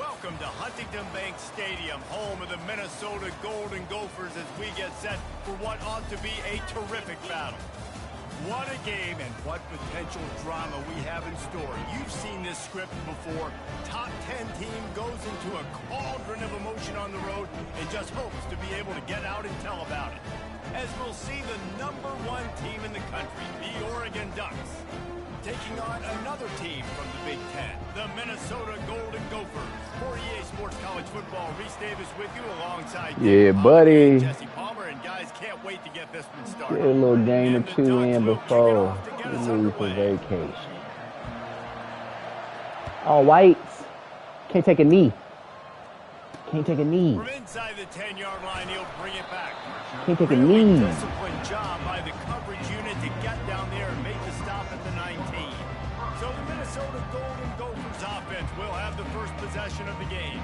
Welcome to Huntington Bank Stadium, home of the Minnesota Golden Gophers, as we get set for what ought to be a terrific battle. What a game and what potential drama we have in store. You've seen this script before. Top 10 team goes into a cauldron of emotion on the road and just hopes to be able to get out and tell about it. As we'll see the #1 team in the country, the Oregon Ducks, taking on another team from the Big Ten, the Minnesota Golden Gophers. For EA Sports College Football, Reese Davis with you alongside buddy. Jesse Palmer, and guys can't wait to get this one started. Get a little game or two in before we leave for vacation. All whites. Can't take a knee. Can't take a knee. From inside the 10-yard line, he'll bring it back. Can't take a knee. Disciplined job by the coverage unit to get down there and make the stop at the 19. So the Minnesota Golden Gophers offense will have the first possession of the game.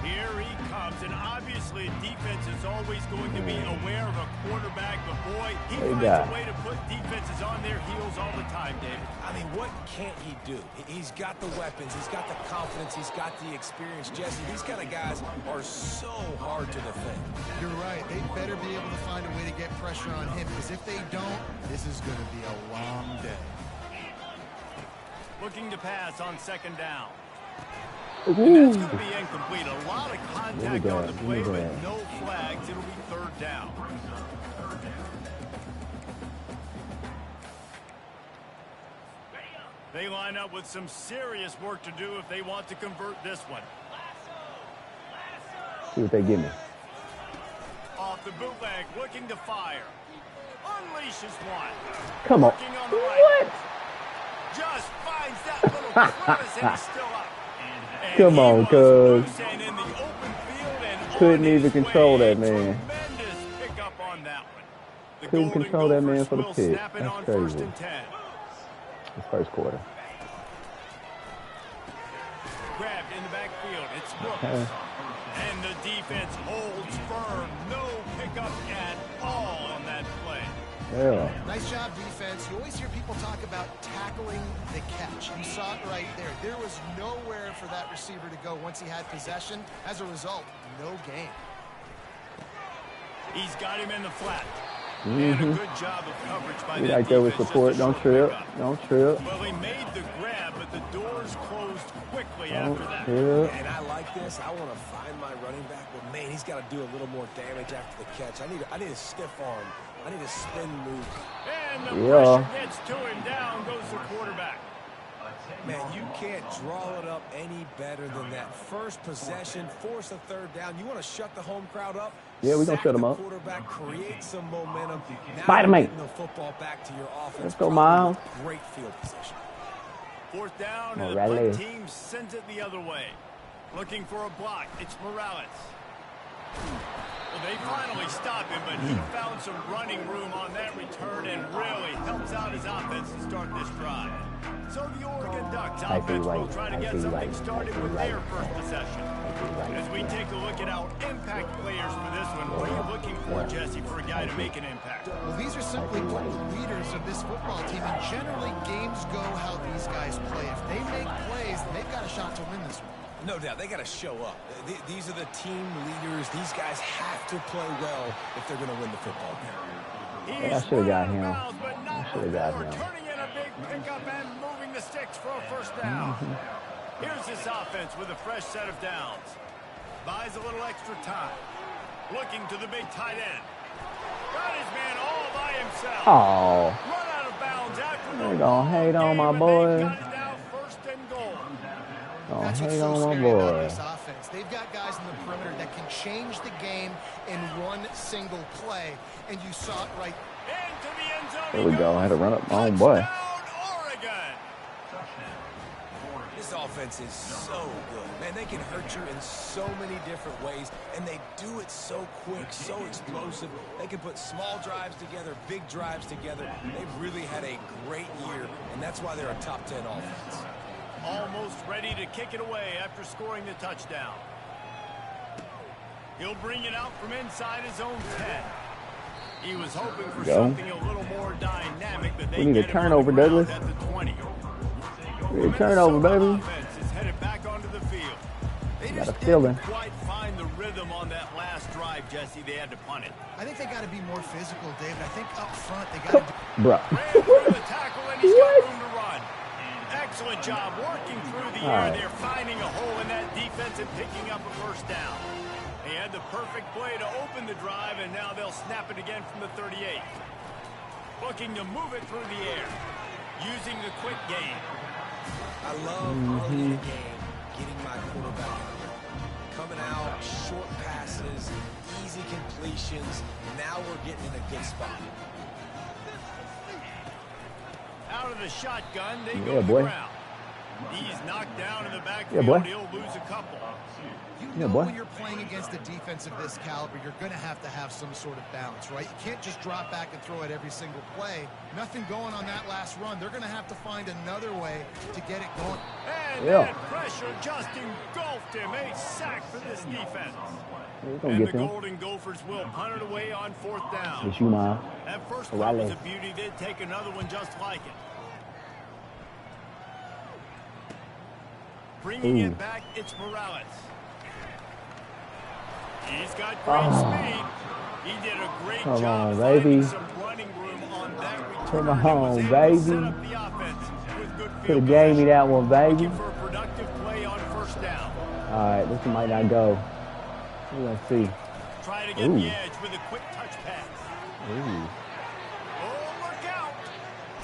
Here he comes, and obviously defense is always going to be aware of a quarterback, but boy, he finds a way to put defenses on their heels all the time, David. I mean, what can't he do? He's got the weapons, he's got the confidence, he's got the experience. Jesse, these kind of guys are so hard to defend. You're right. They better be able to find a way to get pressure on him, because if they don't, this is going to be a long day. Looking to pass on second down. Ooh. And that's going to be incomplete. A lot of contact on the play, but no flags. It'll be third down. They line up with some serious work to do if they want to convert this one. See what they give me. Off the bootleg, looking to fire. Unleashes one. Come on. What? Just finds that little crevice and he's still up. And come on, cuz. Couldn't even control that man. Couldn't control that man for the pick. That's crazy. The first quarter. Grabbed in the backfield. It's Brooks. And the defense holds firm. No pickup at all on that play. Yeah. Nice job, defense. You always hear people talk about tackling the catch. You saw it right there. There was nowhere for that receiver to go once he had possession. As a result, no gain. He's got him in the flat. And a good job of coverage by that right there with support. Don't trip. Don't trip. Well, he made the grab, but the doors closed quickly after that. And I like this. I want to find my running back, but man, he's got to do a little more damage after the catch. I need a stiff arm. I need a spin move. And the pressure gets to him. Down goes the quarterback. Man, you can't draw it up any better than that. First possession, force a third down. You want to shut the home crowd up? Yeah, we're going to shut them up. Quarterback create some momentum. Spider-Man. The football back to your offense. Let's go, Miles. Great field position. Fourth down, and the punt team sends it the other way. Looking for a block. It's Morales. Well, they finally stopped him, but he found some running room on that return and really helps out his offense to start this drive. So the Oregon Ducks offense will try to get something started with their first possession. As we take a look at our impact players for this one, what are you looking for, Jesse, for a guy to make an impact? Well, these are simply the leaders of this football team, and generally games go how these guys play. If they make plays, then they've got a shot to win this one. No doubt, they got to show up. These are the team leaders. These guys have to play well if they're going to win the football game. Yeah, I should have got him. I should have got him. Turning in a big pickup and moving the sticks for a first down. Here's this offense with a fresh set of downs. Buys a little extra time. Looking to the big tight end. Got his man all by himself. Oh. Run out of bounds after They're going to hate on my boy. Got it now, first and goal. That's what's so scary about this offense. They've got guys in the perimeter that can change the game in one single play, and you saw it right. Into the end zone. There we go. I had to run up my own boy. Oregon. This offense is so good. Man, they can hurt you in so many different ways, and they do it so quick, so explosive. They can put small drives together, big drives together. They've really had a great year, and that's why they're a top 10 offense. Almost ready to kick it away after scoring the touchdown. He'll bring it out from inside his own 10. He was hoping for something a little more dynamic, but they need a turnover, Douglas. At the 20. We need a turnover, baby. Offense is headed back onto the field. They just didn't quite find the rhythm on that last drive, Jesse. They had to punt it. I think they got to be more physical, David. I think up front they got to do... Bruh. Ran through the tackle, and he's got room to run. Excellent job working through the air. They're finding a hole in that defense and picking up a first down. They had the perfect play to open the drive, and now they'll snap it again from the 38. Looking to move it through the air, using the quick game. I love early in the game getting my quarterback in there. Coming out, short passes, easy completions. Now we're getting in a good spot. Out of the shotgun, they go to the ground. He's knocked down in the backfield. He'll lose a couple. You know when you're playing against a defense of this caliber, you're going to have some sort of balance, right? You can't just drop back and throw it every single play. Nothing going on that last run. They're going to have to find another way to get it going. And that pressure just engulfed him. A sack for this defense. And the Golden Gophers will punt it away on fourth down. That first play was a beauty. They'd take another one just like it. Bringing it back, it's Morales. He's got great speed. He did a great job finding some running room on that return. Come on, baby. Could have gave me that one, baby. Looking for a productive play on first down. All right, this one might not go. We're going to see. Try to get the edge with a quick touch pass. Oh, look out.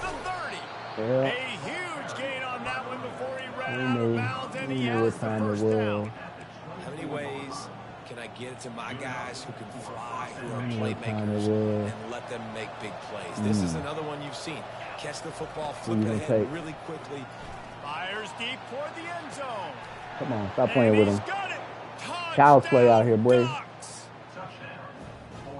The 30. Yeah. A huge gain on that one before he ran out of bounds, and he has the first down. How many ways can I get it to my guys who can fly, who are playmakers, and let them make big plays? This is another one you've seen. Catch the football, flip it ahead really quickly. Fires deep toward the end zone. Come on, stop playing with him. Child's play out here, boy.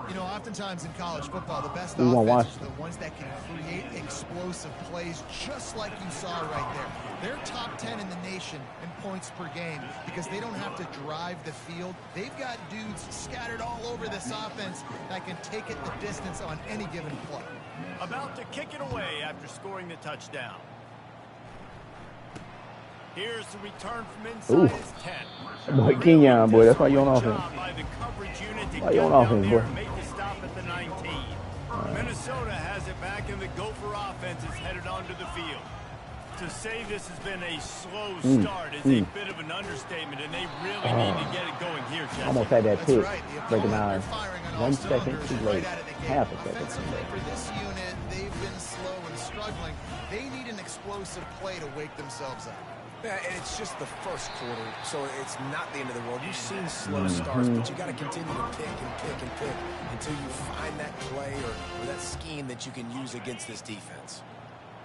You know, oftentimes in college football, the best offenses are the ones that can create explosive plays, just like you saw right there. They're top 10 in the nation in points per game because they don't have to drive the field. They've got dudes scattered all over this offense that can take it the distance on any given play. About to kick it away after scoring the touchdown. Here's the return from inside his 10. Boy, Kenyon, boy, that's why you're on offense. Why you on offense, boy? Made the stop at the 19. Minnesota has it back, and the Gopher offense is headed onto the field. To say this has been a slow start is a bit of an understatement, and they really need to get it going here, Jesse. Almost had that pick. Right. Recognize 1 second too late. Half a second too late. For this unit, they've been slow and struggling. They need an explosive play to wake themselves up. Yeah, and it's just the first quarter, so it's not the end of the world. You've seen slow starts, but you got to continue to pick and pick and pick until you find that play or that scheme that you can use against this defense.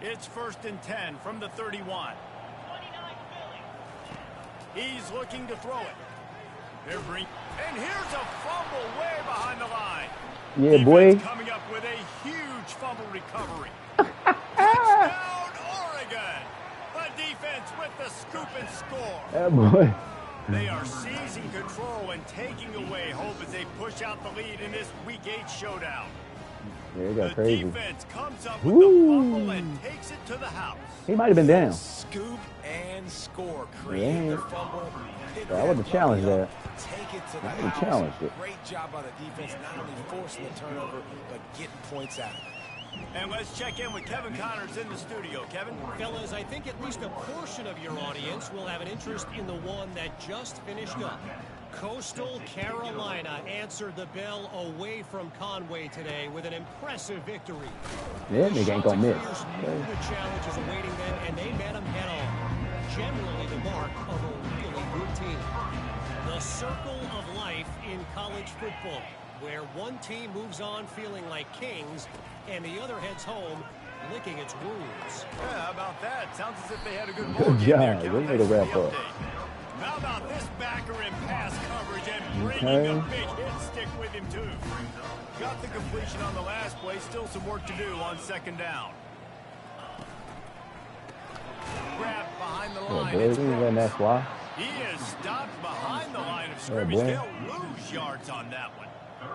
It's 1st and 10 from the 31. He's looking to throw it. And here's a fumble way behind the line. Yeah, boy. Coming up with a huge fumble recovery. Touchdown, Oregon. The defense with the scoop and score. Yeah, boy. They are seizing control and taking away hope as they push out the lead in this Week 8 showdown. Yeah, it got crazy. The defense comes up with the fumble and takes it to the house. He might have been down. Scoop and score. Create the fumble. I wouldn't challenge that. Take it to the I would house. challenge it. Great job by the defense, not only forcing the turnover, but getting points out of it. And let's check in with Kevin Connors in the studio. Kevin? Fellas, I think at least a portion of your audience will have an interest in the one that just finished up. Coastal Carolina answered the bell away from Conway today with an impressive victory. Yeah, they ain't gonna miss. The challenge is awaiting them, and they met them head on. Generally the mark of a really good team. The circle of life in college football, where one team moves on feeling like kings, and the other heads home licking its wounds. Yeah, how about that? Sounds as if they had a good Good job. There, We need to wrap up. How about this backer in pass coverage and bringing a big hit stick with him, too? Got the completion on the last play. Still some work to do on 2nd down. Grabbed behind the line. He is stopped behind the line of scrimmage. They'll lose yards on that one.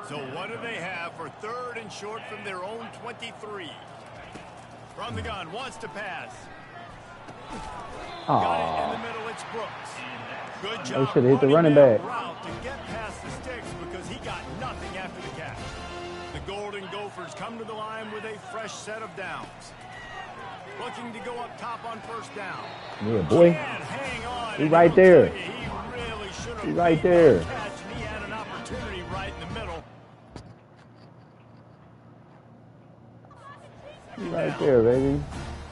So what do they have for 3rd and short from their own 23? From the gun, wants to pass. Got it in the middle, it's Brooks. Good job. They should have hit the running back. Route to get past the sticks because he got nothing after the catch. The Golden Gophers come to the line with a fresh set of downs. Looking to go up top on first down. Yeah, boy. Hang on. He's right there. He really should have He's right there. catch, and he had an opportunity right in the middle. He's right there, baby.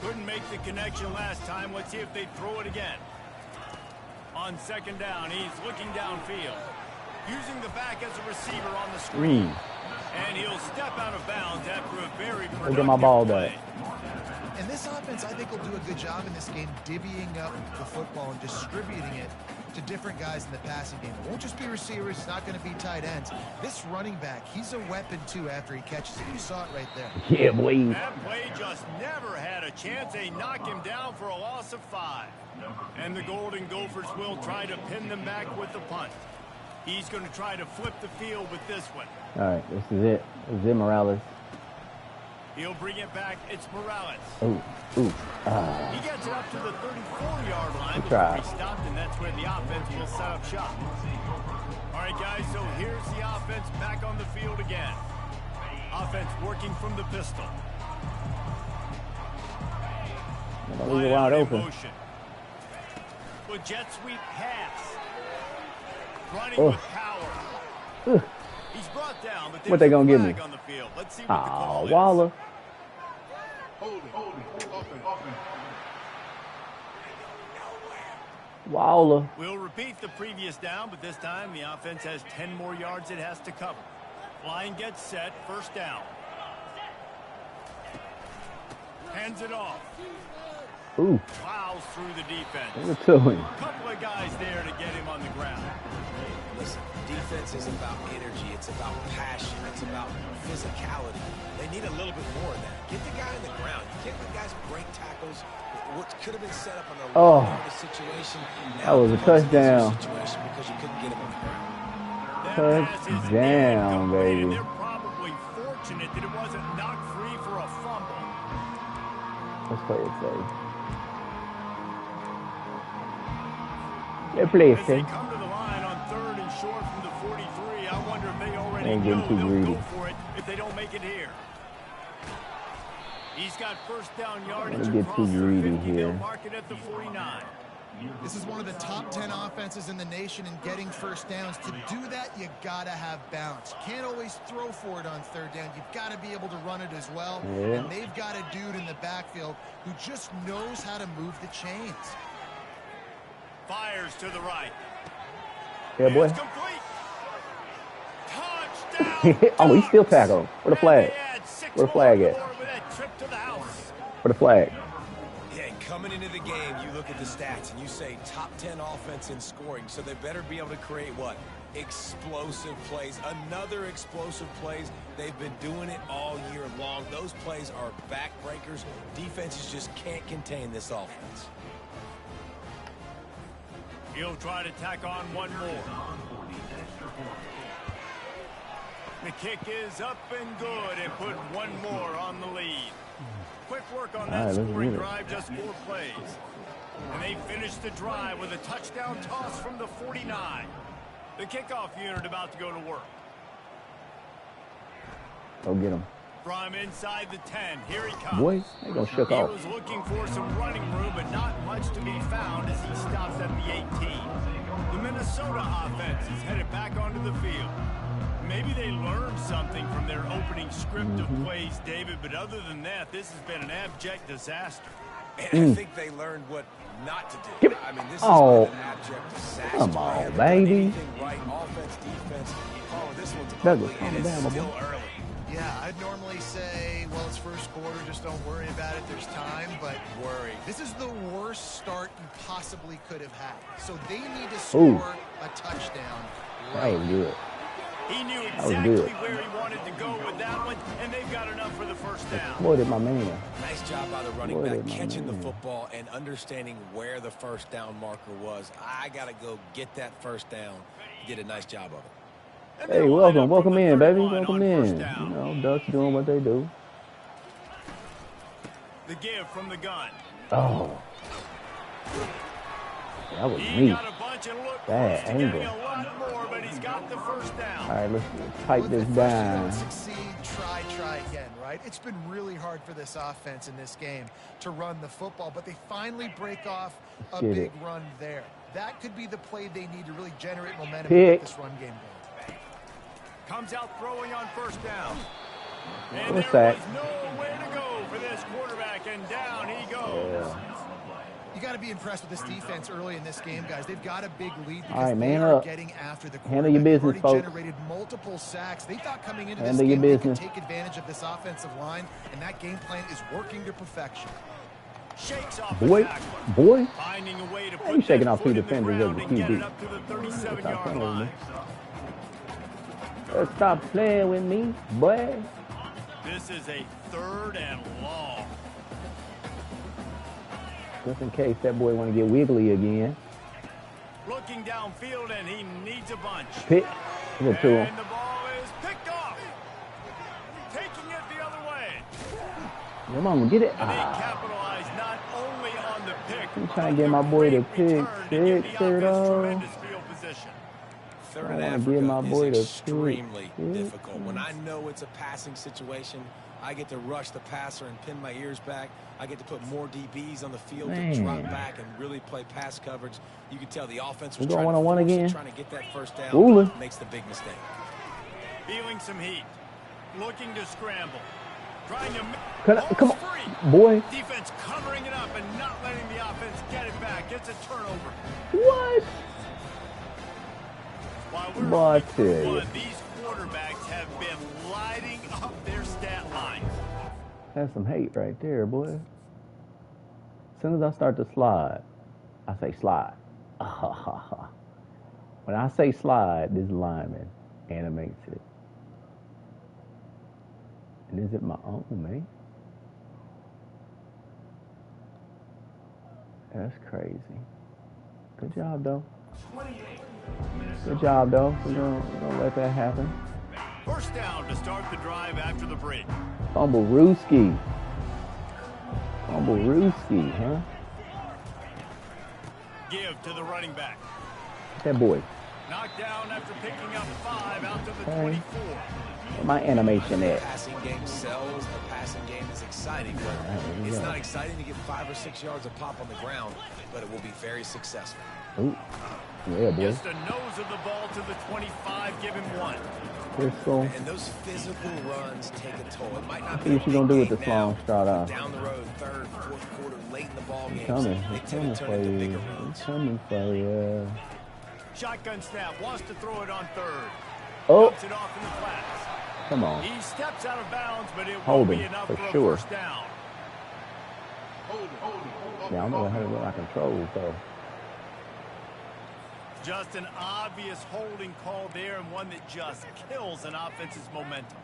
Couldn't make the connection last time. Let's see if they throw it again. On second down, he's looking downfield. Using the back as a receiver on the screen. And he'll step out of bounds after a very productive Get my ball play. back. And this offense, I think, will do a good job in this game divvying up the football and distributing it to different guys in the passing game. It won't just be receivers. It's not going to be tight ends. This running back, he's a weapon, too, after he catches it. You saw it right there. Yeah, boy. That play just never had a chance. They knock him down for a loss of 5. And the Golden Gophers will try to pin them back with the punt. He's going to try to flip the field with this one. All right, this is it. This is it, Morales. He'll bring it back. It's Morales. Ooh. He gets it up to the 34-yard line before he stopped, and that's where the offense will set up shop. All right, guys, so here's the offense back on the field again. Offense working from the pistol. Wide wide open. Motion. With jet sweep pass. Running with power. He's brought down, but what they gonna give me? On the field. Let's see what the call is. Waller. Waller. We'll repeat the previous down, but this time the offense has 10 more yards it has to cover. Line gets set, first down. Hands it off. Ooh. Plows through the defense. Give it to him. Couple of guys there to get him on the ground. Listen, defense is about energy. It's about passion. It's about physicality. They need a little bit more of that. Get the guy on the ground. You can't let guys break tackles. What could have been set up on the situation. That was a touchdown. Situation because you couldn't get him on the ground. Touchdown, baby. They're probably fortunate that it wasn't knocked free for a fumble. Let's play it safe. They play it As they safe. come to the line on third and short from the 43, I wonder if they already Ain't know getting too they'll greedy. go for it if they don't make it here. He's got first down yardage Don't get across too the greedy 50. here. They'll mark it at the 49. This is one of the top 10 offenses in the nation in getting first downs. To do that, you got to have balance. You can't always throw for it on third down. You've got to be able to run it as well. Yeah. And they've got a dude in the backfield who just knows how to move the chains. Fires to the right. Yeah, boy. It's complete. Touchdown. Oh, he still tackled. Where the flag? Where the flag at? Trip to the house. Where the flag? Yeah, coming into the game, you look at the stats and you say top 10 offense in scoring, so they better be able to create what? Explosive plays. Another explosive plays. They've been doing it all year long. Those plays are backbreakers. Defenses just can't contain this offense. He'll try to tack on one more. The kick is up and good and put one more on the lead. Quick work on that scoring drive, just 4 plays. And they finish the drive with a touchdown toss from the 49. The kickoff unit about to go to work. Go get him. From inside the 10, here he comes. Boy, they gonna shook He off. was looking for some running room, but not much to be found as he stops at the 18. The Minnesota offense is headed back onto the field. Maybe they learned something from their opening script of plays, David, but other than that, this has been an abject disaster. And I think they learned what not to do. Give it. I mean, this Oh. is an abject disaster. Come on, Haven't done baby. anything right, offense, defense. Oh, this one's Douglas, ugly, calm and down, it's my still boy. early. Yeah, I'd normally say, well, it's first quarter, just don't worry about it, there's time, but this is the worst start you possibly could have had. So they need to score a touchdown. That was good. He knew was exactly good. where he wanted to go with that one, and they've got enough for the first down. Boy, did my man. Nice job by the running Boy, back, did my catching the man. football and understanding where the first down marker was. I got to go get that first down. He did a nice job of it. And Hey, they'll line up welcome from the in, baby. 31 Welcome on in. first You down. know, Ducks doing what they do. The give from the gun. Oh, That was me. Bad angle. All right, let's pipe this down. Succeed, try again, right? It's been really hard for this offense in this game to run the football, but they finally break off a big run there. That could be the play they need to really generate momentum and get this run game going. Comes out throwing on first down. And What's there that? was nowhere to go for this quarterback, and down he goes. Yeah. You got to be impressed with this defense early in this game, guys. They've got a big lead because All right, man they are up. getting after the quarterback. Handle your business, They've folks. already generated multiple sacks. They thought coming into this Handle your game they business. could take advantage of this offensive line, and that game plan is working to perfection. Shakes off Boy, boy. finding a way to Hey, you put shaking that off foot two in the defenders ground as a and get QB. it up to the 37-yard Stop playing with line. me. Stop playing with me, boy. This is a 3rd and long. Just in case that boy want to get wiggly again. Looking downfield, and he needs a bunch. Pick. Look to him. And the ball is picked off. Taking it the other way. Come on, get it. And they capitalize not only on the pick, I'm trying to get my boy to pick six, tremendous field position. Third I and wanna give my Africa boy is the extremely pick. difficult. When I know it's a passing situation, I get to rush the passer and pin my ears back. I get to put more DBs on the field to drop back and really play pass coverage. You can tell the offense was trying to get that first down. Ooh. Makes the big mistake. Feeling some heat. Looking to scramble. Trying to Come on, free. boy. Defense covering it up and not letting the offense get it back. Gets a turnover. What? While we're Boy, I only tell through you. one, these quarterbacks have been lighting up their stat lines. That's some hate right there, boy. As soon as I start to slide, I say slide. When I say slide, this lineman animates it. And is it my own, man? That's crazy. Good job, though. Good job, though. We're gonna let that happen. First down to start the drive after the break. Fumblerooski. Fumblerooski, huh? Give to the running back. That boy. Knocked down after picking up 5 out to the 24. Where my animation The at? passing game sells. The passing game is exciting. But it's not exciting to get 5 or 6 yards of pop on the ground, but it will be very successful. Ooh. Yeah, boy. Just the nose of the ball to the 25. Give him 1. Pistol. And those physical runs take a toll. It might not See be what you gonna do with this now, long start out. down the road, 3rd, 4th quarter, late in the ball game, Coming. they It's tend coming to turn for into you. bigger It's runs. coming for you. Shotgun snap. Wants to throw it on 3rd. Oh. Dumps it off in the flats. Come on. He steps out of bounds, but it Hold won't him, be enough for for sure. a first down. Yeah, I'm gonna have it I control, so. Just an obvious holding call there, and one that just kills an offense's momentum.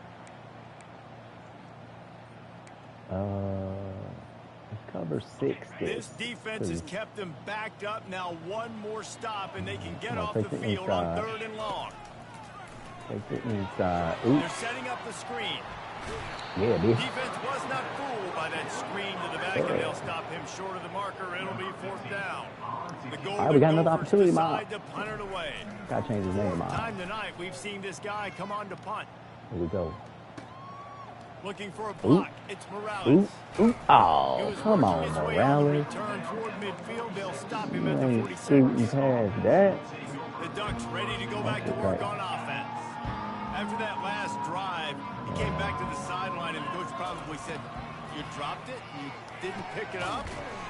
It's cover 6. This defense has kept them backed up. Now one more stop, and they can get off take the the field inside. on 3rd and long. Take the inside. Ooh. They're setting up the screen. Yeah, bitch. Defense was not fooled by that screen to the back, and they'll stop him short of the marker. It'll be 4th down. The goal All right, we got another opportunity, Mom. to punt it away. Gotta change his name, man. Time tonight, we've seen this guy come on to punt. Here we go. Looking for a block. It's Morales. Ooh. Oh, come on, Morales. Turn toward midfield. They'll stop him You at the ain't 46. scooting past that. The Ducks ready to go back to work on offense. After that last drive, he came back to the sideline, and the coach probably said, "You dropped it? You didn't pick it up?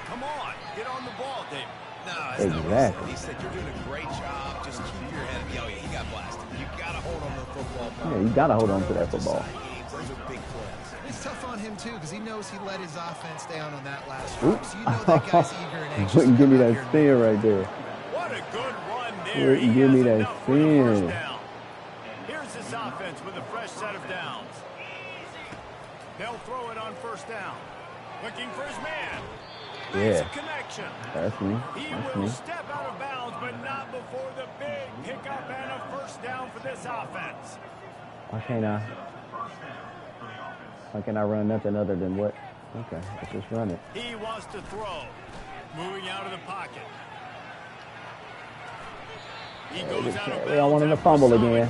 Come on, get on the ball, David." No, that's not what he said. Exactly. He said, "You're doing a great job. Just keep your head up." Oh, yeah, he got blasted. You got to hold on to the football. Yeah, you gotta hold on to that football. Those are big plays. It's tough on him, too, because he knows he let his offense down on that last drive. So you know that guy's eager and anxious. Wouldn't give me to come out that here spin right there. What a good run there. Wouldn't He give me has that enough for the first spin. down. Here's this offense with a fresh set of downs. They'll throw it on 1st down. Looking for his man. There's Yeah. a connection. That's me. He That's will me. step out of bounds, but not before the big pickup and a 1st down for this offense. Why can't I? Why can't I run nothing other than what? Okay, let's just run it. He wants to throw. Moving out of the pocket. He goes out of They don't want him to fumble again.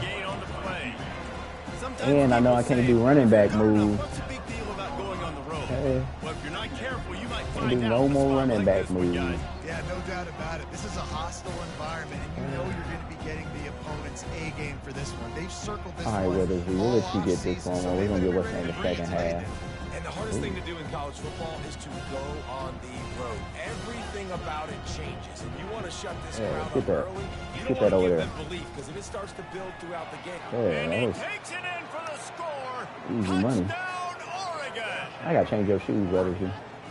And I know I can't do running back moves. What's the big deal about going on the road? Hey. Well, if you're not careful, you might Can't find do out no in a more spot running like back this one, moves. guys. Yeah, no doubt about it. This is a hostile environment, and you know you're going to be getting the opponent's A game for this one. They've circled this All right, one well, does he all really should get this offseason, one? so We're they going to get better what's in the agree second to it. half. And the hardest thing to do in college football is to go on the road. Everything about it changes, and you want to shut this crowd up early. You don't want to give them belief, because if it starts to build throughout the game. Yeah, And he takes it in for the score. easy money. Touchdown, Oregon. I got to change your shoes, brother.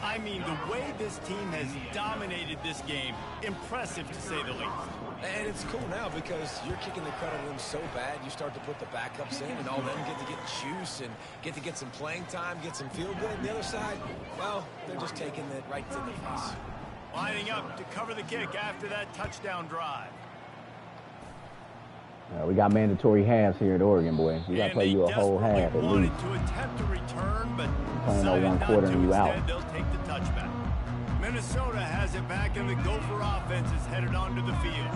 I mean, the way this team has dominated this game, impressive to say the least. And it's cool now because you're kicking the crowd out of them so bad, you start to put the backups in, and all them get to get juice and get to get some playing time, get some feel good. And the other side, well, they're just taking it right to the face. Lining up to cover the kick after that touchdown drive. We got mandatory halves here at Oregon, boy. You got to play you a whole half at least. To attempt to return, but Playing no one quarter and you out. They'll take the touchback. Minnesota has it back, and the Gopher offense is headed onto the field.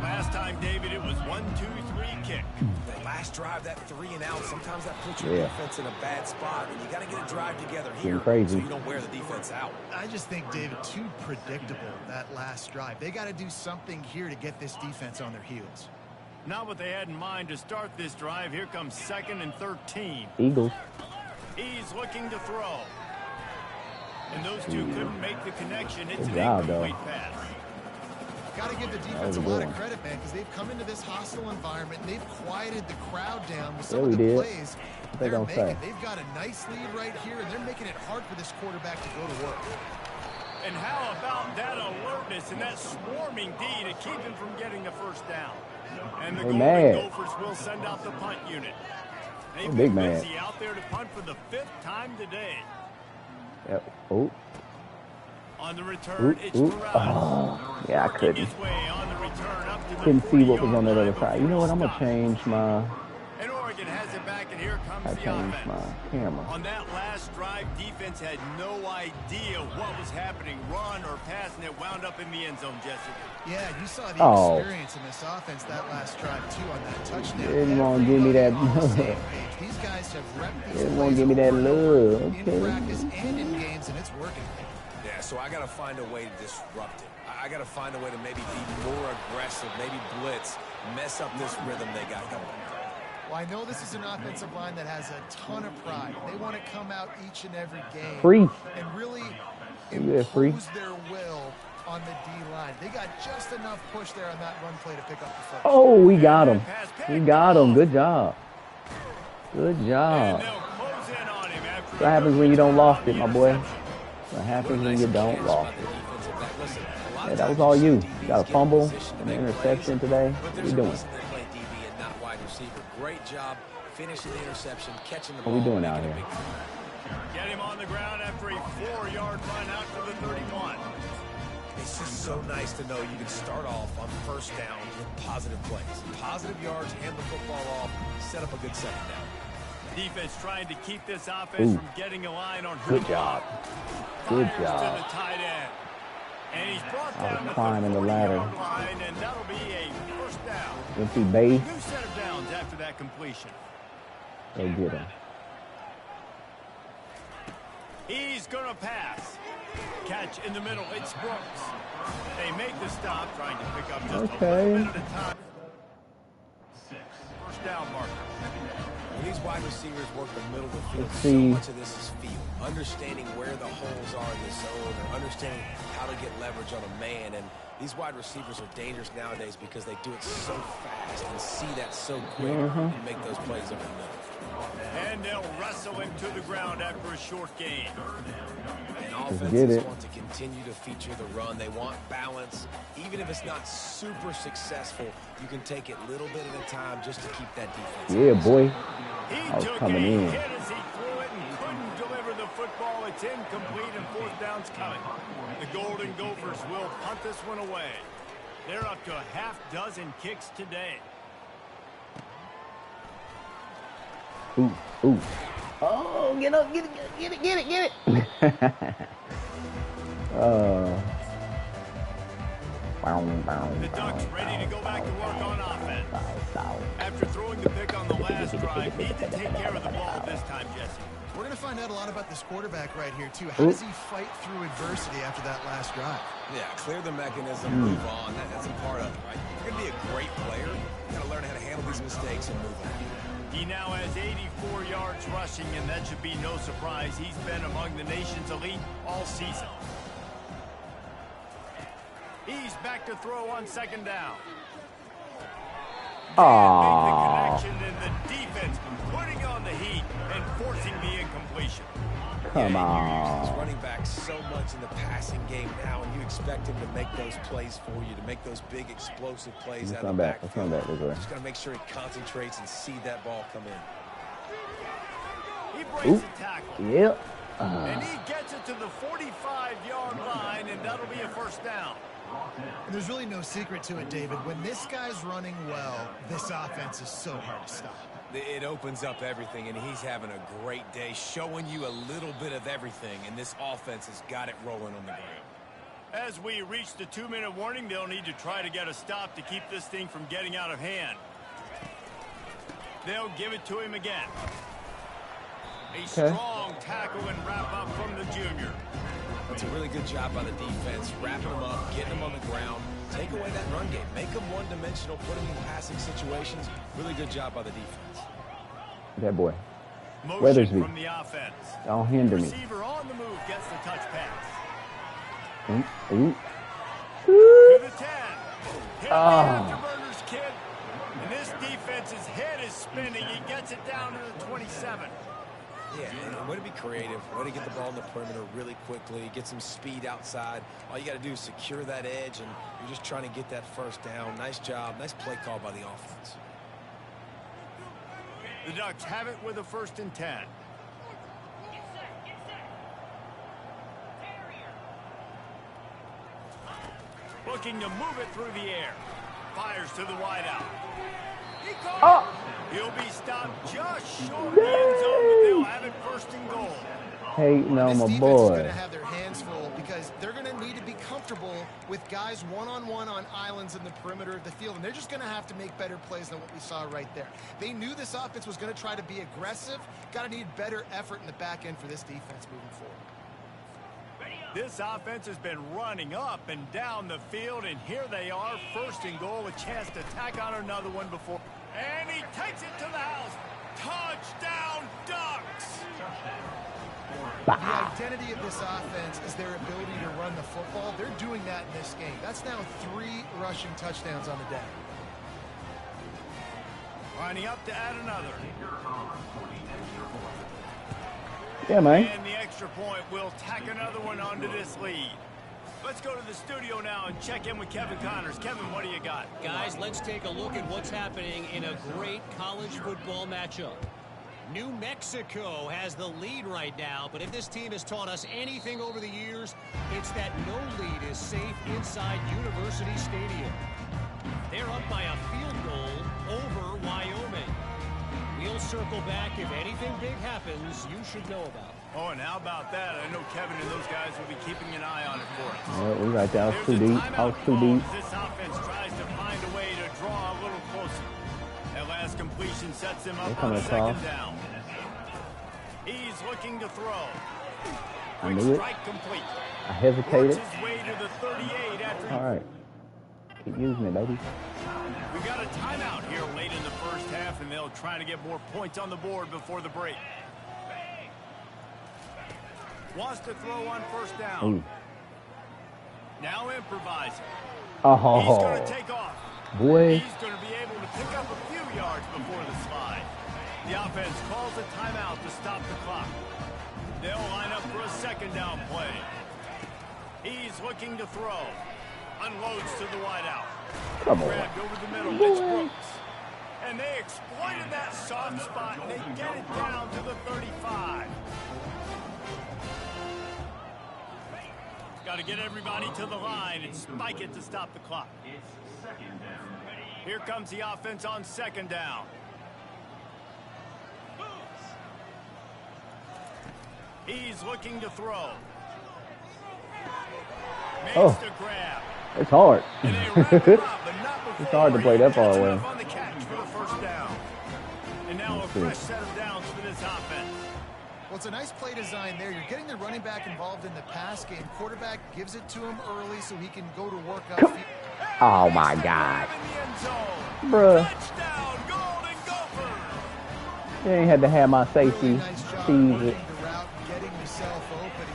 Last time, David, it was 1-2-3 kick. That last drive, that 3 and out, sometimes that puts your defense in a bad spot, and you got to get a drive together here so you don't wear the defense out. I just think, David, too predictable, that last drive. They got to do something here to get this defense on their heels. Not what they had in mind to start this drive. Here comes 2nd and 13. Eagles. He's looking to throw. And those two couldn't make the connection. It's an job, incomplete pass. Got to give the defense a lot of credit, man, because they've come into this hostile environment and they've quieted the crowd down with some of the plays they're making. They've got a nice lead right here, and they're making it hard for this quarterback to go to work. And how about that alertness and that swarming D to keep him from getting the first down? And the Golden Gophers will send out the punt unit. They've been busy out there to punt for the 5th time today. Yep. Oh. On the return, it's Terrell. Oh, yeah, I couldn't. Couldn't see what was on that other side. You know what? I'm gonna change my. And Oregon has it back, and here comes I the changed offense. my camera. On that last drive, defense had no idea what was happening. Run or pass, and it wound up in the end zone, Jesse. Yeah, you saw the experience in this offense that last drive, too, on that touchdown. Didn't want to give me that. These guys have repped these Didn't want to give me that love. in practice and in games, and it's working. Yeah, so I got to find a way to disrupt it. I got to find a way to maybe be more aggressive, maybe blitz, mess up this rhythm they got going. Well, I know this is an offensive line that has a ton of pride. They want to come out each and every game and really impose their will on the D-line. They got just enough push there on that run play to pick up the first. Oh, we got him. We got him. Good job. Good job. What happens when you don't lost it, my boy? What happens when you don't lost it? Hey, that was all you. You got a fumble, an interception today. What are you doing? Great job finishing the interception, catching the ball. What are we doing out here? Get him on the ground after a 4-yard run out to the 31. It's just so nice to know you can start off on first down with positive plays. Positive yards, hand the football off, set up a good second down. Defense trying to keep this offense from getting a line on good job. Good job. To the tight end. And he's brought down the climbing the ladder. Line, and that'll be a first down. Empty base. New set of downs after that completion. They get him. He's going to pass. Catch in the middle. It's Brooks. They make the stop, trying to pick up just a little bit at a time. First down marker. When these wide receivers work the middle of the field, so much of this is feel. Understanding where the holes are in the zone, or understanding how to get leverage on a man. And these wide receivers are dangerous nowadays because they do it so fast and see that so quick and make those plays over the middle. And they'll wrestle him to the ground after a short gain. And offenses want to continue to feature the run. They want balance. Even if it's not super successful, you can take it little bit at a time just to keep that defense. Yeah, boy. I was coming in. Hit as he threw it and couldn't deliver the football. It's incomplete, and fourth down's coming. The Golden Gophers will punt this one away. They're up to a half-dozen kicks today. Ooh, ooh. Oh, get up, get it. The Ducks ready to go back to work on offense. After throwing the pick on the last drive, need to take care of the ball this time, Jesse. We're going to find out a lot about this quarterback right here, too. How does he fight through adversity after that last drive? Yeah, clear the mechanism, move on. That's a part of it, right? If you're going to be a great player, you got to learn how to handle these mistakes and move on. He now has 84 yards rushing, and that should be no surprise. He's been among the nation's elite all season. He's back to throw on second down. Make the connection, and the defense putting on the heat and forcing the incompletion. Come on. He's running back so much in the passing game now, and you expect him to make those plays for you, to make those big explosive plays out of the backfield. Just got to make sure he concentrates and see that ball come in. He breaks the tackle. Yep. And he gets it to the 45-yard line, and that'll be a first down. And there's really no secret to it, David. When this guy's running well, this offense is so hard to stop. It opens up everything, and he's having a great day, showing you a little bit of everything, and this offense has got it rolling on the ground. As we reach the 2-minute warning, they'll need to try to get a stop to keep this thing from getting out of hand. They'll give it to him again. A strong tackle and wrap up from the junior. That's a really good job by the defense, wrapping them up, getting them on the ground, take away that run game, make them one-dimensional, put them in passing situations. Really good job by the defense. That boy. Motion Weathersby. From the offense. Don't hinder me. Receiver on the move gets the touch pass. Ooh. To the 10. Hit the afterburners, kid. And this defense's head is spinning. He gets it down to the 27. Yeah, and way to be creative, way to get the ball in the perimeter really quickly, get some speed outside. All you got to do is secure that edge, and you're just trying to get that first down. Nice job, nice play call by the offense. The Ducks have it with a 1st and 10. Looking to move it through the air. Fires to the wideout. He caught. He'll be stopped just short of the end zone, but they'll have it 1st and goal. Hey, no, this my defense boy. is going to have their hands full because they're going to need to be comfortable with guys one-on-one on islands in the perimeter of the field, and they're just going to have to make better plays than what we saw right there. They knew this offense was going to try to be aggressive. Got to need better effort in the back end for this defense moving forward. This offense has been running up and down the field, and here they are, 1st and goal, a chance to tack on another one before. And he takes it to the house. Touchdown, Ducks! The identity of this offense is their ability to run the football. They're doing that in this game. That's now 3 rushing touchdowns on the day. Lining up to add another. Yeah, man. And the extra point will tack another one onto this lead. Let's go to the studio now and check in with Kevin Connors. Kevin, what do you got? Guys, let's take a look at what's happening in a great college football matchup. New Mexico has the lead right now, but if this team has taught us anything over the years, it's that no lead is safe inside University Stadium. They're up by a field goal over Wyoming. We'll circle back if anything big happens you should know about. Oh, and how about that? I know Kevin and those guys will be keeping an eye on it for us. Yeah, we right there. I was too deep. I was too deep. This offense tries to find a way to draw a little closer. That last completion sets him up on 2nd down. He's looking to throw. I knew it. Strike complete. I hesitated. Works his way to the 38 after. All right. Keep using it, baby. We've got a timeout here late in the 1st half, and they'll try to get more points on the board before the break. Wants to throw on 1st down. Ooh. Now improvising. Oh, He's going to take off. boy. He's going to be able to pick up a few yards before the slide. The offense calls a timeout to stop the clock. They'll line up for a 2nd down play. He's looking to throw. Unloads to the wideout. Come on. Grabbed over the middle. It's Brooks. And they exploited that soft spot, and they get it down to the 35. Got to get everybody to the line and spike it to stop the clock. Here comes the offense on 2nd down. He's looking to throw. Makes the grab. It's hard. And they wrap it up, but not before. It's hard to play that far away. On the catch for the first down. And now a fresh set of downs for this offense. Well, it's a nice play design there. You're getting the running back involved in the pass game. Quarterback gives it to him early so he can go to work up. Oh, my God. Bruh. You ain't had to have my safety seize it.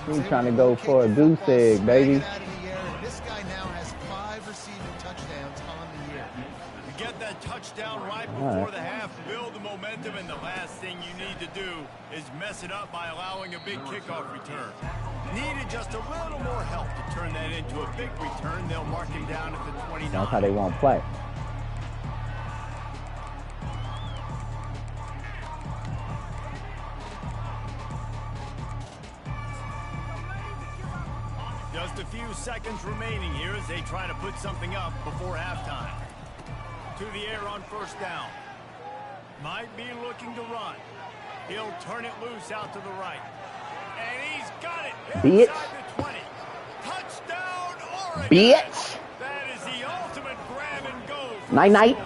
He's trying to go for a goose egg, baby. This guy now has 5 receiving touchdowns on the year. You get that touchdown right before the half, build the momentum, and the last thing you need to do is mess it up by allowing a big kickoff return. Needed just a little more help to turn that into a big return. They'll mark him down at the 29. That's how they want to play. Just a few seconds remaining here as they try to put something up before halftime. To the air on first down. Might be looking to run. He'll turn it loose out to the right. And he's got it inside the 20. Touchdown, Oregon. Bitch. That is the ultimate grab and go. Night-night.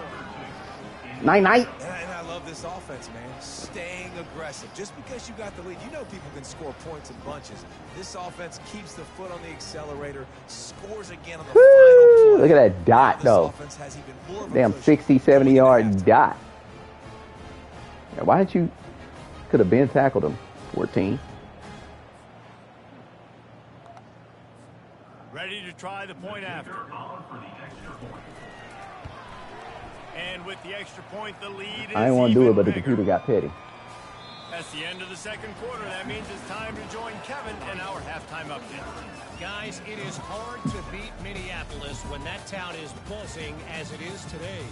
Night-night. And I love this offense, man. Staying aggressive. Just because you got the lead, you know people can score points in bunches. This offense keeps the foot on the accelerator, scores again on the final play. Look at that dot, though. Damn 60, 70-yard dot. Yeah, why didn't you? Could have been tackled him. 14. Ready to try the point after. And with the extra point, the lead is I didn't want to do it, but the bigger. computer got petty. That's the end of the second quarter. That means it's time to join Kevin and our halftime update. Guys, it is hard to beat Minneapolis when that town is buzzing as it is today.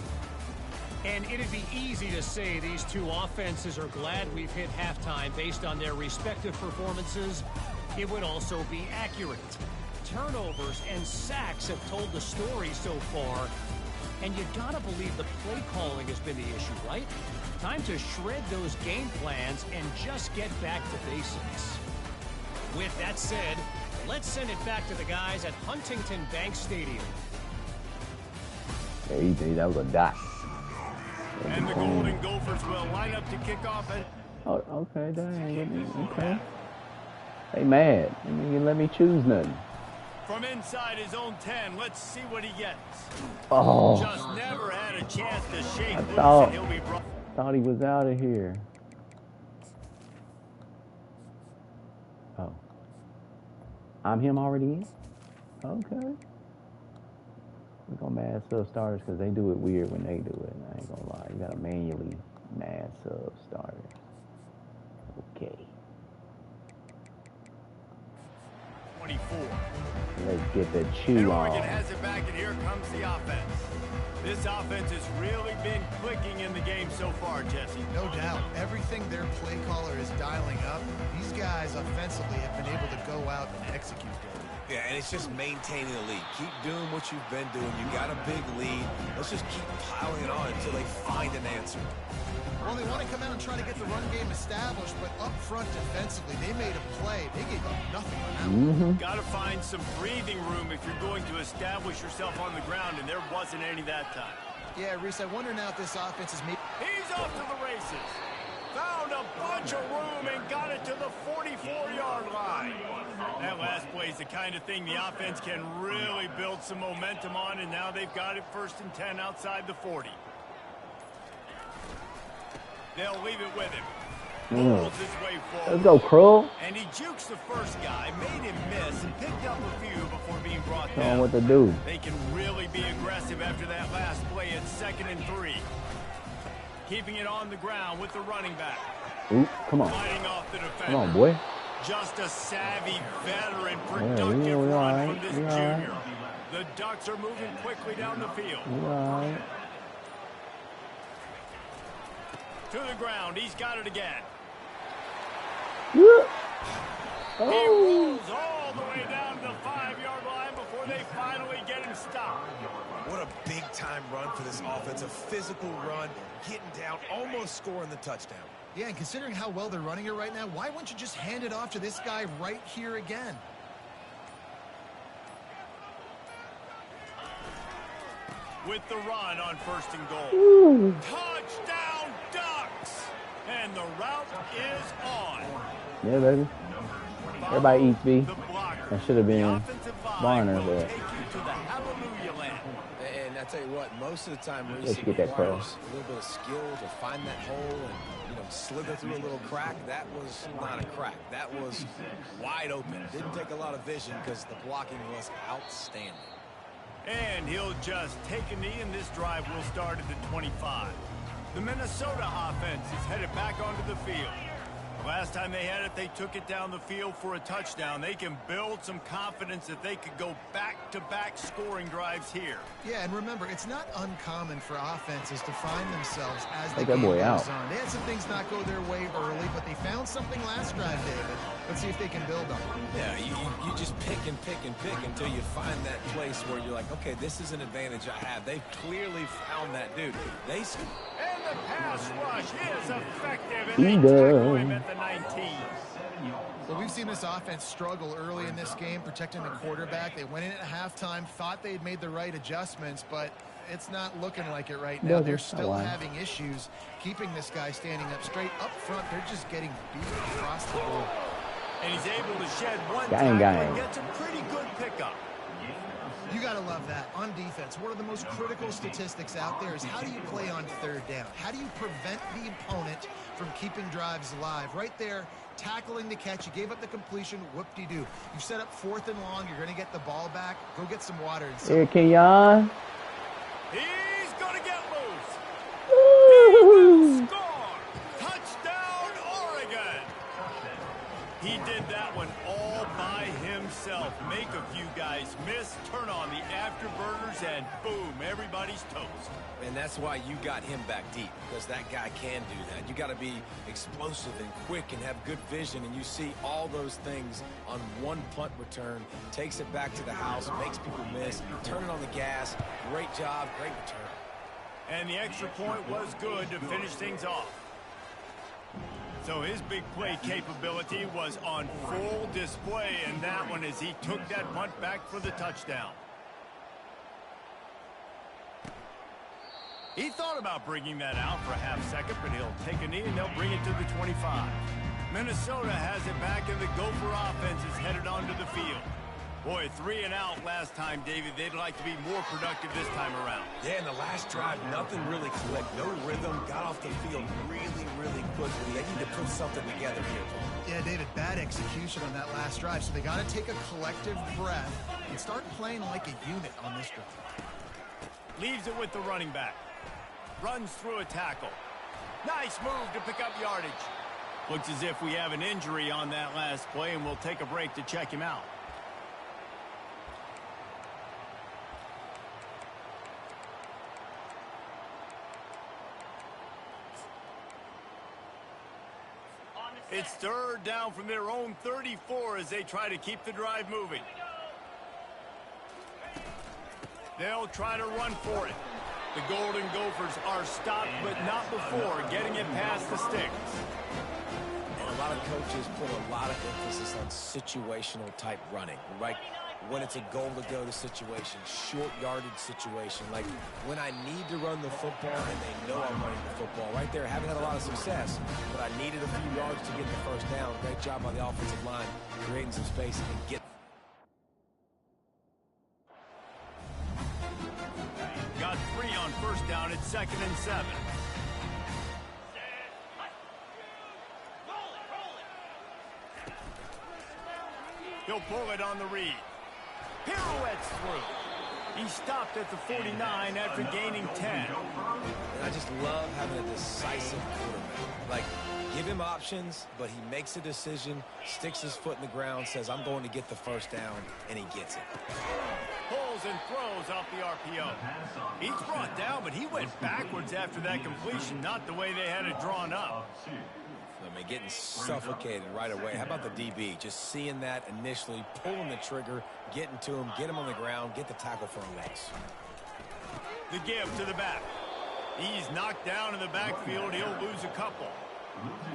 And it'd be easy to say these two offenses are glad we've hit halftime based on their respective performances. It would also be accurate. Turnovers and sacks have told the story so far. And you gotta believe the play calling has been the issue, right? Time to shred those game plans and just get back to basics. With that said, let's send it back to the guys at Huntington Bank Stadium. Yeah, that was a dot. And the Golden Gophers will line up to kick off. Oh, okay, dang. Okay. They mad. Let me choose nothing. From inside his own 10, let's see what he gets. Oh. Just never had a chance to shake loose, thought and he'll be brought. Thought he was out of here. Oh. I'm him already in? Okay. We're going to mad sub starters because they do it weird when they do it. I ain't going to lie. You got to manually mad sub starters. Okay. 24. Let's get the chew on. Oregon has it back, and here comes the offense. This offense has really been clicking in the game so far, Jesse. No doubt. Everything their play caller is dialing up, these guys offensively have been able to go out and execute there. Yeah, and it's just maintaining the lead. Keep doing what you've been doing. You got a big lead. Let's just keep piling it on until they find an answer. Well, they want to come out and try to get the run game established, but up front defensively, they made a play. They gave up nothing on that one. Got to find some breathing room if you're going to establish yourself on the ground, and there wasn't any that time. Yeah, Reese, I wonder now if this offense is maybe... He's off to the races. Found a bunch of room and got it to the 44-yard line. That last play is the kind of thing the offense can really build some momentum on, and now they've got it 1st and 10 outside the 40. They'll leave it with him. Holds his way forward. Let's go, Krull. And he jukes the first guy, made him miss, and picked up a few before being brought Tell down. him what to do. They can really be aggressive after that last play at 2nd and 3. Keeping it on the ground with the running back. Ooh, come on. Fighting off the defender. Come on, boy. Just a savvy veteran, Yeah, productive we all run right. from this We all junior. The Ducks are moving quickly down the field. All right. To the ground. He's got it again. Yeah. He Oh. rolls all the way down to the 5-yard line before they finally get him stopped. What a big-time run for this offense. A physical run, getting down, almost scoring the touchdown. Yeah, and considering how well they're running it right now, why wouldn't you just hand it off to this guy right here again? with the run on 1st and goal. Ooh. Touchdown Ducks! And the route is on. Yeah, baby. Everybody eats B. That should have been Varner, but and I tell you what, most of the time let's get that cross. A little bit of skill to find that hole and slither through a little crack. That was not a crack. That was wide open. Didn't take a lot of vision because the blocking was outstanding. And he'll just take a knee, and this drive will start at the 25. The Minnesota offense is headed back onto the field. Last time they had it, they took it down the field for a touchdown. They can build some confidence that they could go back-to-back scoring drives here. Yeah, and remember, it's not uncommon for offenses to find themselves as the game goes on. They had some things not go their way early, but they found something last drive, David. Let's see if they can build on it. Yeah, you just pick and pick and pick until you find that place where you're like, okay, this is an advantage I have. They've clearly found that dude. And the pass rush is effective, and they tackle him at the 19. Well, we've seen this offense struggle early in this game, protecting the quarterback. They went in at halftime, thought they'd made the right adjustments, but it's not looking like it right now. They're still having issues keeping this guy standing up straight. Up front, they're just getting beat across the board. And he's able to shed one tackle and gets a pretty good pickup. You got to love that. On defense, one of the most critical statistics out there is how do you play on 3rd down? How do you prevent the opponent from keeping drives alive? Right there, tackling the catch. You gave up the completion. Whoop-de-doo. You set up 4th and long. You're going to get the ball back. Go get some water. Here, Kenyon. He's going to get loose. He will score. Touchdown, Oregon. He did that one all by himself. Make a few guys miss, turn on the afterburners, and boom, everybody's toast. And that's why you got him back deep, because that guy can do that. You got to be explosive and quick and have good vision, and you see all those things on one punt return. Takes it back to the house, makes people miss, turning on the gas. Great job, great return. And the extra point was good to finish things off. So his big play capability was on full display, and that one as he took that punt back for the touchdown. He thought about bringing that out for a half second, but he'll take a knee and they'll bring it to the 25. Minnesota has it back, and the Gopher offense is headed onto the field. Boy, 3 and out last time, David. They'd like to be more productive this time around. Yeah, in the last drive, nothing really clicked. No rhythm. Got off the field really, really quickly. They need to put something together here. Yeah, David, bad execution on that last drive. So they got to take a collective breath and start playing like a unit on this drive. Leaves it with the running back. Runs through a tackle. Nice move to pick up yardage. Looks as if we have an injury on that last play, and we'll take a break to check him out. It's 3rd down from their own 34 as they try to keep the drive moving. They'll try to run for it. The Golden Gophers are stopped, but not before getting it past the sticks. And a lot of coaches put a lot of emphasis on situational type running, right? When it's a goal to go to situation, short yardage situation, like when I need to run the football and they know I'm running the football. Right there, haven't had a lot of success, but I needed a few yards to get the 1st down. Great job by the offensive line, creating some space and get. Got 3 on 1st down. It's 2nd and 7. He'll pull it on the read. Pirouettes through. He stopped at the 49 after gaining 10. And I just love having a decisive quarterback. Like, give him options, but he makes a decision, sticks his foot in the ground, says, I'm going to get the 1st down, and he gets it. Pulls and throws off the RPO. He's brought down, but he went backwards after that completion, not the way they had it drawn up. I mean, getting suffocated right away. How about the DB? Just seeing that initially, pulling the trigger, getting to him, get him on the ground, get the tackle for a loss. The give to the back. He's knocked down in the backfield. He'll lose a couple.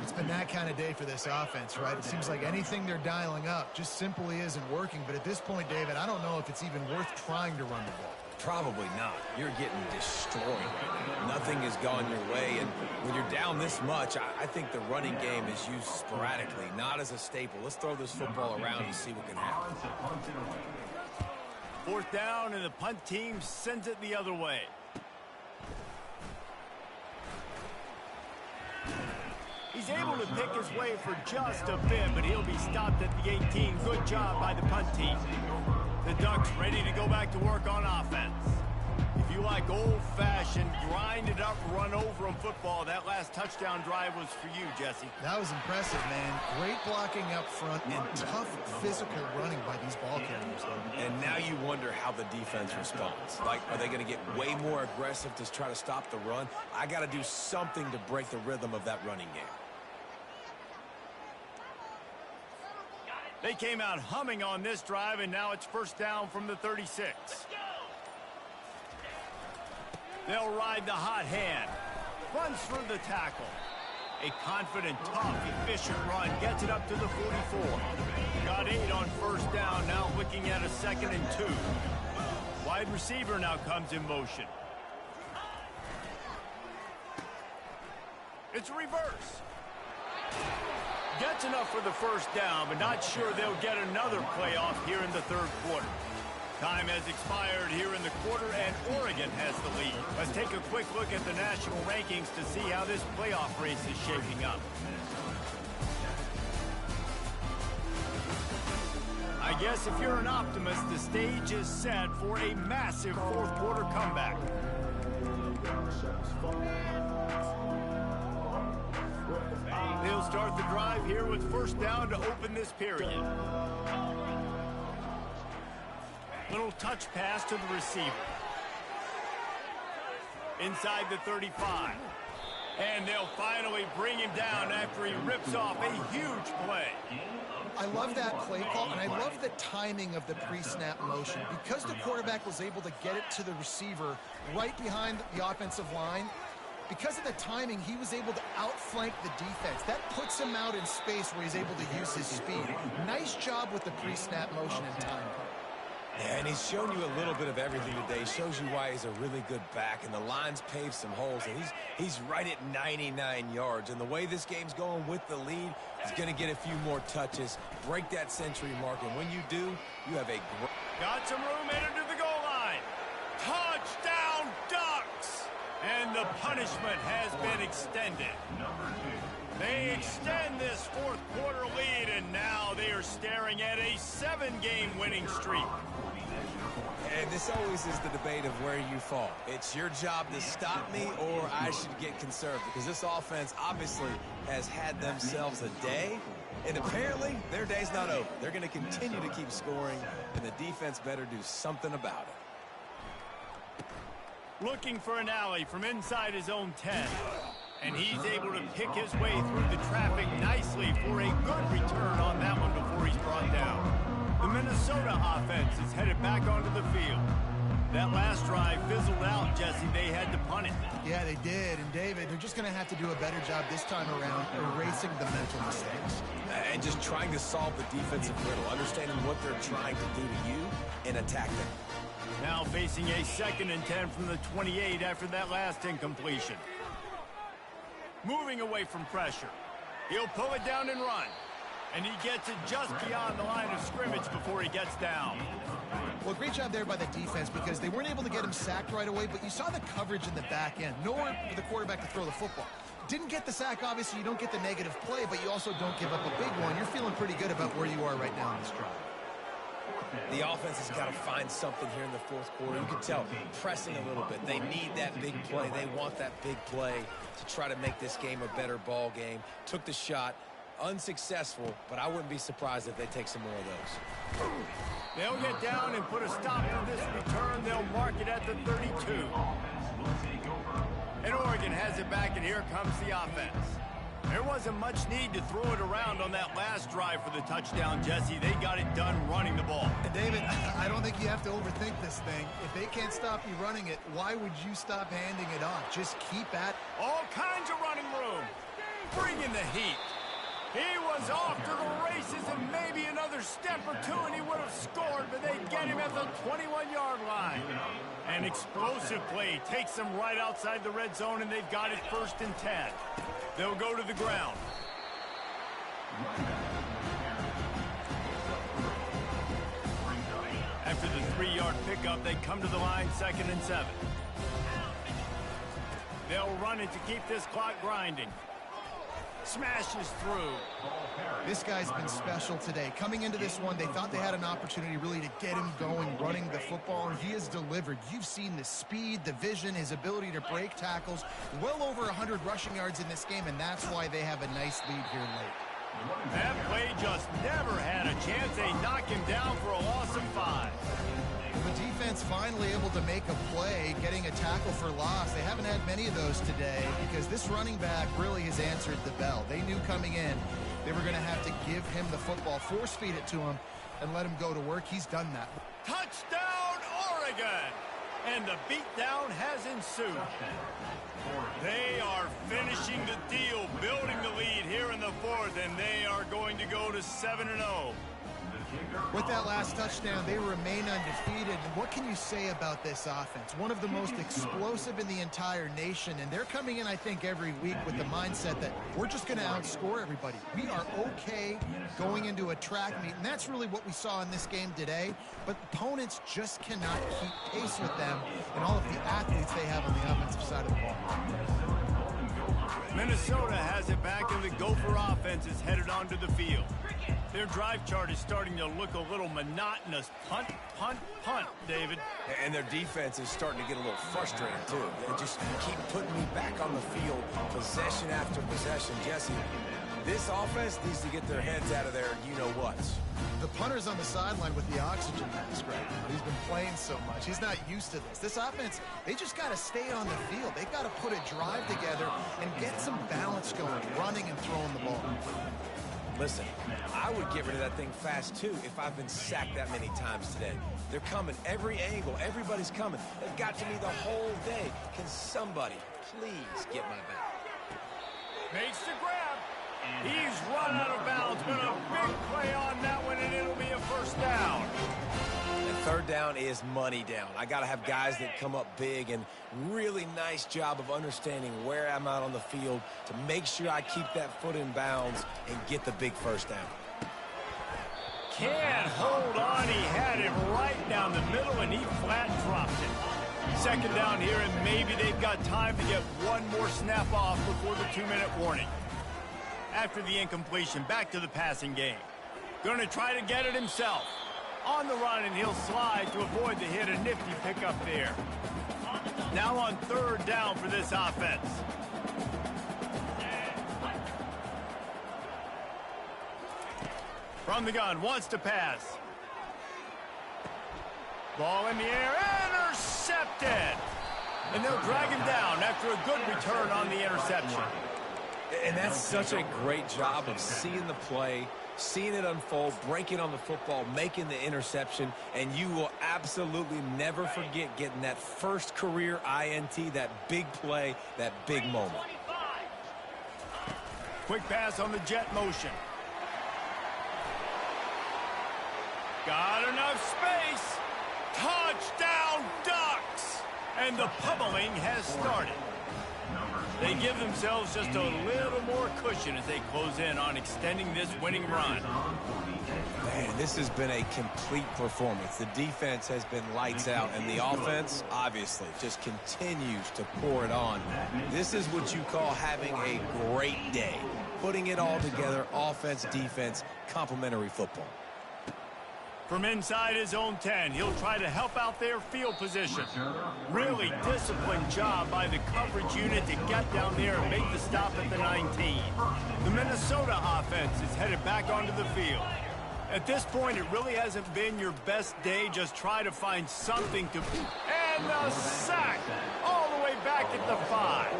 It's been that kind of day for this offense, right? It seems like anything they're dialing up just simply isn't working. But at this point, David, I don't know if it's even worth trying to run the ball. Probably not. You're getting destroyed right now. Nothing has gone your way, and when you're down this much, I think the running game is used sporadically, not as a staple. Let's throw this football around and see what can happen. 4th down, and the punt team sends it the other way. He's able to pick his way for just a bit, but he'll be stopped at the 18. Good job by the punt team. The Ducks ready to go back to work on offense. If you like old-fashioned, grind-it-up, run-over-'em football, that last touchdown drive was for you, Jesse. That was impressive, man. Great blocking up front and tough physical running by these ball carriers. And now you wonder how the defense responds. Like, are they going to get way more aggressive to try to stop the run? I got to do something to break the rhythm of that running game. They came out humming on this drive, and now it's 1st down from the 36. They'll ride the hot hand. Runs through the tackle. A confident, tough, efficient run. Gets it up to the 44. Got 8 on 1st down. Now looking at a 2nd and 2. Wide receiver now comes in motion. It's a reverse. Gets enough for the 1st down, but not sure they'll get another playoff here in the 3rd quarter. Time has expired here in the quarter, and Oregon has the lead. Let's take a quick look at the national rankings to see how this playoff race is shaping up. I guess if you're an optimist, the stage is set for a massive 4th quarter comeback. They'll start the drive here with 1st down to open this period. Little touch pass to the receiver. Inside the 35. And they'll finally bring him down after he rips off a huge play. I love that play call, and I love the timing of the pre-snap motion. Because the quarterback was able to get it to the receiver right behind the offensive line, because of the timing, he was able to outflank the defense. That puts him out in space where he's able to use his speed. Nice job with the pre-snap motion and timing. Yeah, and he's shown you a little bit of everything today. He shows you why he's a really good back, and the line's paved some holes, and he's right at 99 yards. And the way this game's going with the lead, he's going to get a few more touches, break that century mark, and when you do, you have a great... Got some room headed to the goal line. Touchdown, Ducks! And the punishment has been extended. They extend this 4th quarter lead, and now they are staring at a 7-game winning streak. And this always is the debate of where you fall. It's your job to stop me, or I should get conservative, because this offense obviously has had themselves a day, and apparently their day's not over. They're going to continue to keep scoring, and the defense better do something about it. Looking for an alley from inside his own 10. And he's able to pick his way through the traffic nicely for a good return on that one before he's brought down. The Minnesota offense is headed back onto the field. That last drive fizzled out, Jesse. They had to punt it. Yeah, they did. And, David, they're just going to have to do a better job this time around erasing the mental mistakes. And just trying to solve the defensive riddle, understanding what they're trying to do to you and attack them. Now facing a 2nd and 10 from the 28 after that last incompletion. Moving away from pressure. He'll pull it down and run. And he gets it just beyond the line of scrimmage before he gets down. Well, great job there by the defense, because they weren't able to get him sacked right away, but you saw the coverage in the back end. Nowhere for the quarterback to throw the football. Didn't get the sack, obviously. You don't get the negative play, but you also don't give up a big one. You're feeling pretty good about where you are right now in this drive. The offense has got to find something here in the 4th quarter. You can tell, pressing a little bit. They need that big play. They want that big play to try to make this game a better ball game. Took the shot, unsuccessful, but I wouldn't be surprised if they take some more of those. They'll get down and put a stop to this return. They'll mark it at the 32. And Oregon has it back, and here comes the offense. There wasn't much need to throw it around on that last drive for the touchdown, Jesse. They got it done running the ball. David, I don't think you have to overthink this thing. If they can't stop you running it, why would you stop handing it off? Just keep at it. All kinds of running room. Bring in the heat. He was off to the races and maybe another step or two and he would have scored, but they get him at the 21-yard line. An explosive play takes them right outside the red zone, and they've got it 1st and 10. They'll go to the ground. After the 3-yard pickup, they come to the line 2nd and 7. They'll run it to keep this clock grinding. Smashes through. This guy's been special today. Coming into this one, they thought they had an opportunity really to get him going, running the football, and he has delivered. You've seen the speed, the vision, his ability to break tackles. Well over 100 rushing yards in this game, and that's why they have a nice lead here late. That play just never had a chance. They knock him down for a loss of 5. The defense finally able to make a play, getting a tackle for loss. They haven't had many of those today because this running back really has answered the bell. They knew coming in they were going to have to give him the football, force feed it to him, and let him go to work. He's done that. Touchdown, Oregon! And the beatdown has ensued. They are finishing the deal, building the lead here in the 4th, and they are going to go to 7-0. With that last touchdown, they remain undefeated. And what can you say about this offense? One of the most explosive in the entire nation, and they're coming in, I think, every week with the mindset that we're just going to outscore everybody. We are okay going into a track meet, and that's really what we saw in this game today. But opponents just cannot keep pace with them and all of the athletes they have on the offensive side of the ball. Minnesota has it back, and the Gopher offense is headed onto the field. Their drive chart is starting to look a little monotonous. Punt, punt, punt, David. And their defense is starting to get a little frustrated, too. They just keep putting me back on the field, possession after possession. Jesse, this offense needs to get their heads out of their you-know-whats. The punter's on the sideline with the oxygen mask right now. He's been playing so much. He's not used to this. This offense, they just got to stay on the field. They've got to put a drive together and get some balance going, running and throwing the ball. Listen, I would get rid of that thing fast, too, if I've been sacked that many times today. They're coming every angle. Everybody's coming. They've got to me the whole day. Can somebody please get my back? Makes the grab. He's run out of bounds, but a big play on that one, and it'll be a 1st down. And 3rd down is money down. I got to have guys that come up big, and really nice job of understanding where I'm out on the field to make sure I keep that foot in bounds and get the big 1st down. Can't hold on. He had it right down the middle, and he flat dropped it. 2nd down here, and maybe they've got time to get one more snap off before the 2-minute warning. After the incompletion, back to the passing game. Going to try to get it himself. On the run, and he'll slide to avoid the hit. A nifty pickup there. Now on 3rd down for this offense. From the gun, wants to pass. Ball in the air, intercepted! And they'll drag him down after a good return on the interception. And that's such a great job of seeing the play, seeing it unfold, breaking on the football, making the interception, and you will absolutely never forget getting that first career INT, that big play, that big moment. Quick pass on the jet motion. Got enough space. Touchdown, Ducks! And the pummeling has started. They give themselves just a little more cushion as they close in on extending this winning run. Man, this has been a complete performance. The defense has been lights out, and the offense, obviously, just continues to pour it on. This is what you call having a great day. Putting it all together, offense, defense, complementary football. From inside his own 10, he'll try to help out their field position. Really disciplined job by the coverage unit to get down there and make the stop at the 19. The Minnesota offense is headed back onto the field. At this point, it really hasn't been your best day. Just try to find something to... And the sack! All the way back at the 5.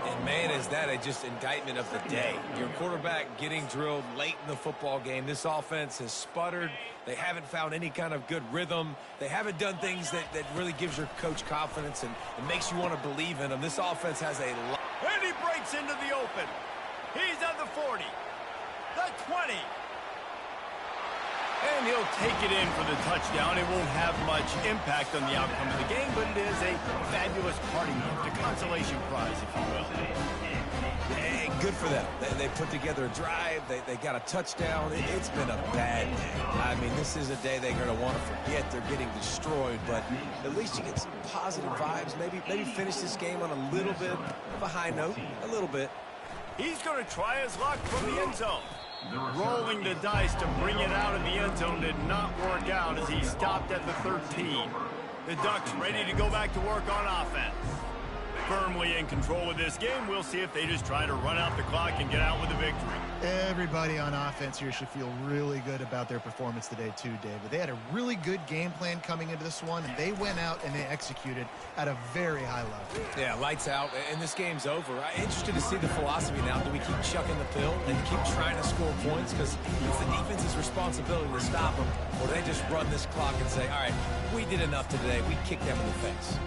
And, man, is that a just indictment of the day. Your quarterback getting drilled late in the football game. This offense has sputtered. They haven't found any kind of good rhythm. They haven't done things that really gives your coach confidence and makes you want to believe in them. This offense has a lot. And he breaks into the open. He's at the 40. The 20. And he'll take it in for the touchdown. It won't have much impact on the outcome of the game, but it is a fabulous parting gift, a consolation prize, if you will. Hey, good for them. They put together a drive. They got a touchdown. It's been a bad day. I mean, this is a day they're going to want to forget. They're getting destroyed, but at least you get some positive vibes. Maybe finish this game on a little bit of a high note, a little bit. He's going to try his luck from the end zone. Rolling the dice to bring it out of the end zone did not work out as he stopped at the 13. The Ducks ready to go back to work on offense. Firmly in control of this game. We'll see if they just try to run out the clock and get out with a victory. Everybody on offense here should feel really good about their performance today too, David. They had a really good game plan coming into this one, and they went out and they executed at a very high level. Yeah, lights out, and this game's over. I'm interested to see the philosophy now. Do we keep chucking the pill and keep trying to score points? Because it's the defense's responsibility to stop them, or they just run this clock and say, all right, we did enough today. We kicked them in the face.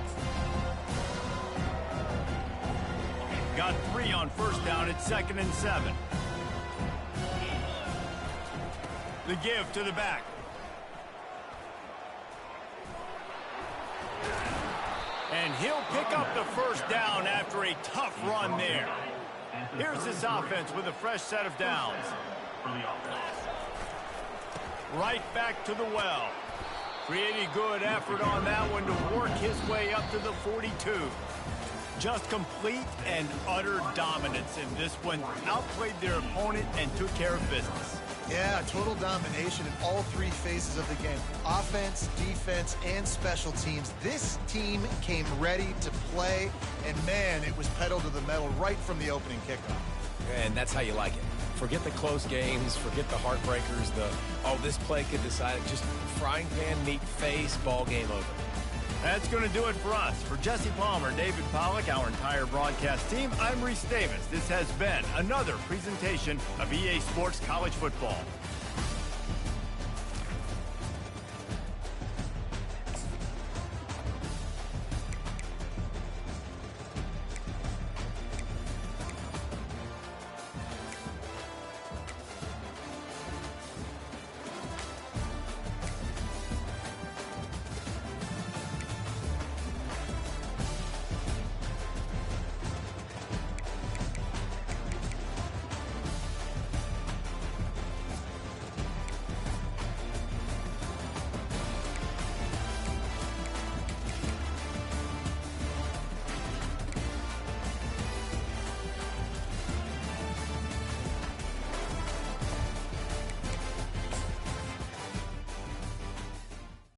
Got 3 on first down at 2nd and 7. The give to the back. And he'll pick up the first down after a tough run there. Here's this offense with a fresh set of downs. Right back to the well. Pretty good effort on that one to work his way up to the 42. Just complete and utter dominance in this one. Outplayed their opponent and took care of business. Yeah, total domination in all 3 phases of the game. Offense, defense, and special teams. This team came ready to play, and man, it was pedal to the metal right from the opening kickoff. And that's how you like it. Forget the close games, forget the heartbreakers, this play could decide it. Just frying pan, meat face, ball game over. That's going to do it for us. For Jesse Palmer, David Pollack, our entire broadcast team, I'm Reese Davis. This has been another presentation of EA Sports College Football.